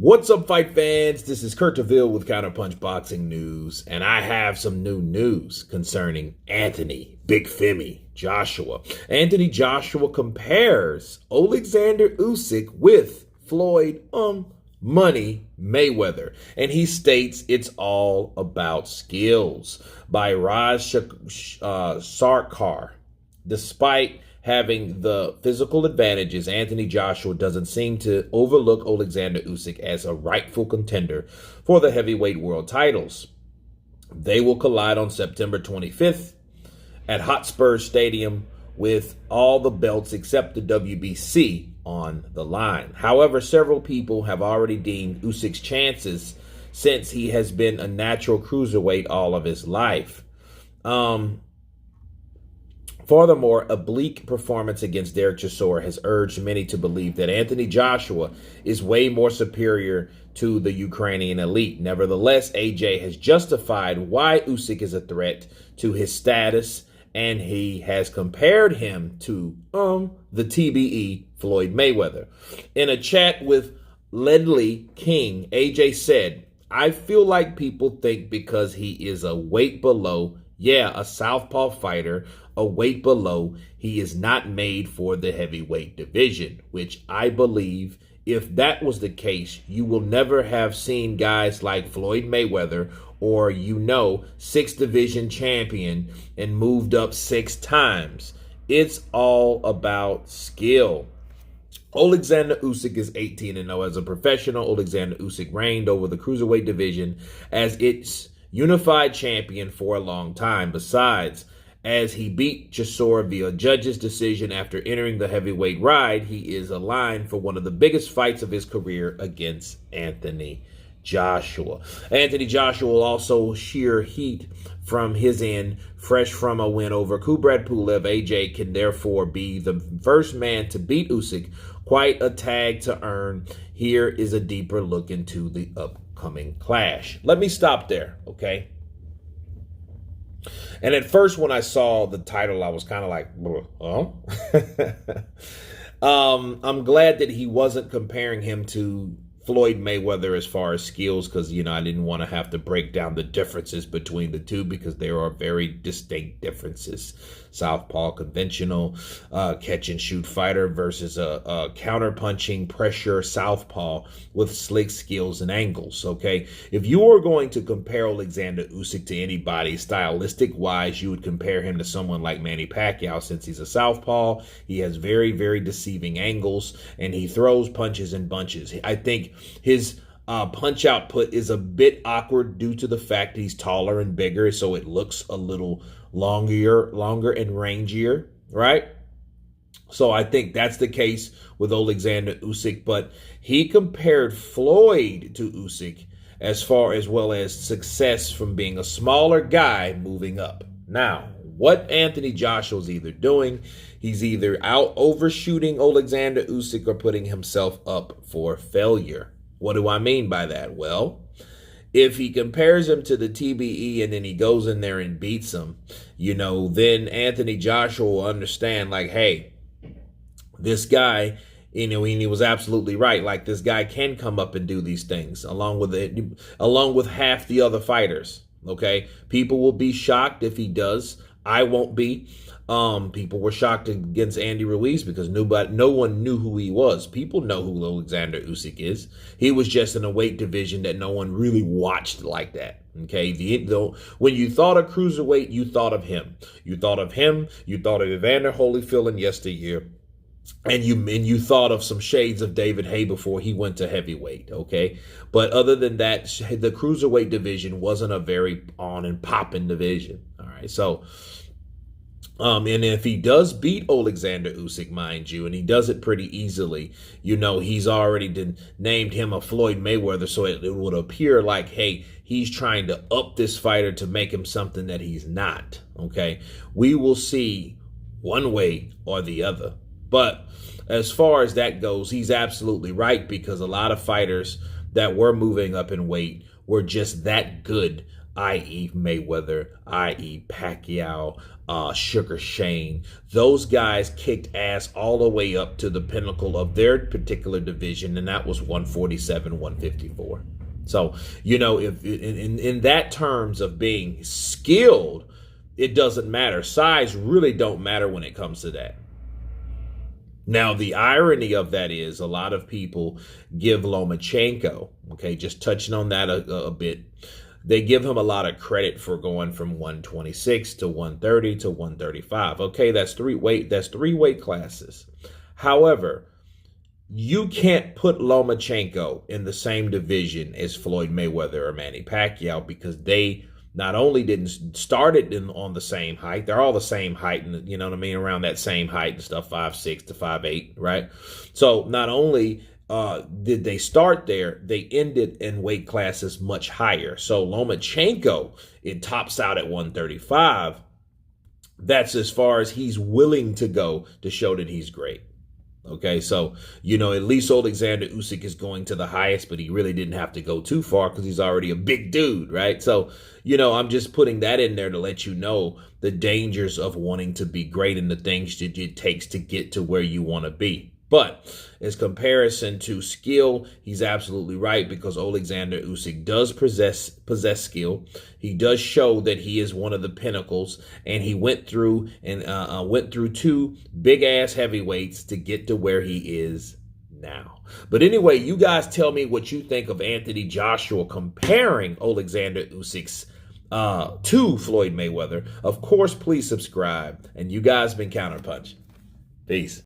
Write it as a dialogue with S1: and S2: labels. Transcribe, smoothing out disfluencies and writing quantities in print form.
S1: What's up, fight fans? This is Kurt DeVille with Counterpunched Boxing News, and I have some new news concerning Anthony Big Femi Joshua. Anthony Joshua compares Oleksandr Usyk with Floyd Money Mayweather, and he states it's all about skills. By Raj Sarkar. Despite having the physical advantages, Anthony Joshua doesn't seem to overlook Oleksandr Usyk as a rightful contender for the heavyweight world titles. They will collide on September 25th at Hotspur Stadium with all the belts except the WBC on the line. However, several people have already deemed Usyk's chances since he has been a natural cruiserweight all of his life. Furthermore, a bleak performance against Derek Chisora has urged many to believe that Anthony Joshua is way more superior to the Ukrainian elite. Nevertheless, AJ has justified why Usyk is a threat to his status, and he has compared him to the TBE Floyd Mayweather. In a chat with Ledley King, AJ said, "I feel like people think because he is a weight below, a southpaw fighter, a weight below, he is not made for the heavyweight division," which I believe if that was the case, you will never have seen guys like Floyd Mayweather or, 6th division champion and moved up 6 times. It's all about skill. Oleksandr Usyk is 18-0 as a professional. Oleksandr Usyk reigned over the cruiserweight division as its unified champion for a long time. Besides, as he beat Chisora via judge's decision after entering the heavyweight ride, he is aligned for one of the biggest fights of his career against Anthony Joshua. Anthony Joshua will also sheer heat from his end, fresh from a win over Kubrat Pulev. AJ can therefore be the first man to beat Usyk. Quite a tag to earn. Here is a deeper look into the upcoming clash. Let me stop there, okay? And at first, when I saw the title, I was kind of like, I'm glad that he wasn't comparing him to Floyd Mayweather as far as skills, because, I didn't want to have to break down the differences between the two because there are very distinct differences. Southpaw, conventional, catch and shoot fighter versus a counter-punching pressure southpaw with slick skills and angles, okay? If you were going to compare Oleksandr Usyk to anybody stylistic-wise, you would compare him to someone like Manny Pacquiao. Since he's a southpaw, he has very, very deceiving angles, and he throws punches and bunches. I think his punch output is a bit awkward due to the fact that he's taller and bigger, so it looks a little longer and rangier, right? So I think that's the case with Oleksandr Usyk, but he compared Floyd to Usyk as well as success from being a smaller guy moving up. Now, what Anthony Joshua's either doing, he's either out overshooting Oleksandr Usyk or putting himself up for failure. What do I mean by that? Well, if he compares him to the TBE and then he goes in there and beats him, then Anthony Joshua will understand, like, hey, this guy, and he was absolutely right. Like, this guy can come up and do these things along with half the other fighters. Okay, people will be shocked if he does. I won't be. People were shocked against Andy Ruiz because no one knew who he was. People know who Oleksandr Usyk is. He was just in a weight division that no one really watched like that. Okay, when you thought of cruiserweight, you thought of him. You thought of Evander Holyfield in yesteryear. And you thought of some shades of David Haye before he went to heavyweight, okay? But other than that, the cruiserweight division wasn't a very on and popping division, all right? So, and if he does beat Oleksandr Usyk, mind you, and he does it pretty easily, he's already named him a Floyd Mayweather, so it would appear like, hey, he's trying to up this fighter to make him something that he's not, okay? We will see one way or the other. But as far as that goes, he's absolutely right because a lot of fighters that were moving up in weight were just that good i.e. Mayweather, i.e. Pacquiao, Sugar Shane. Those guys kicked ass all the way up to the pinnacle of their particular division, and that was 147, 154. So, if in that terms of being skilled, it doesn't matter. Size really don't matter when it comes to that. Now, the irony of that is a lot of people give Lomachenko, okay, just touching on that a bit, they give him a lot of credit for going from 126 to 130 to 135. Okay, that's three weight classes. However, you can't put Lomachenko in the same division as Floyd Mayweather or Manny Pacquiao because they not only didn't start it on the same height, they're all the same height, and you know what I mean, around that same height and stuff, 5'6" to 5'8", right? So not only did they start there, they ended in weight classes much higher. So Lomachenko, it tops out at 135. That's as far as he's willing to go to show that he's great. Okay, so, at least Oleksandr Usyk is going to the highest, but he really didn't have to go too far because he's already a big dude, right? So, I'm just putting that in there to let you know the dangers of wanting to be great and the things that it takes to get to where you want to be. But as comparison to skill, he's absolutely right because Oleksandr Usyk does possess skill. He does show that he is one of the pinnacles, and he went through two big ass heavyweights to get to where he is now. But anyway, you guys tell me what you think of Anthony Joshua comparing Oleksandr Usyk's to Floyd Mayweather. Of course, please subscribe. And you guys been Counterpunched. Peace.